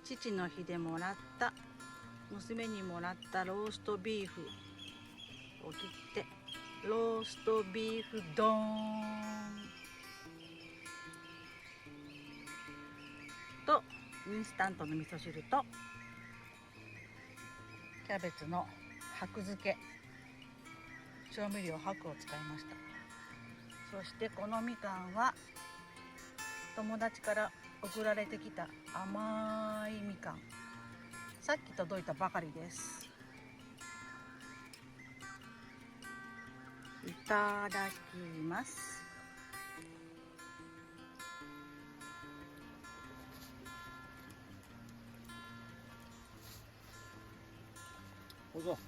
父の日でもらった娘にもらったローストビーフを切ってローストビーフドーンとインスタントの味噌汁とキャベツの白漬け、調味料白を使いました。そしてこのみかんは友達から送られてきた甘いみかん、さっき届いたばかりです。いただきます。どうぞ。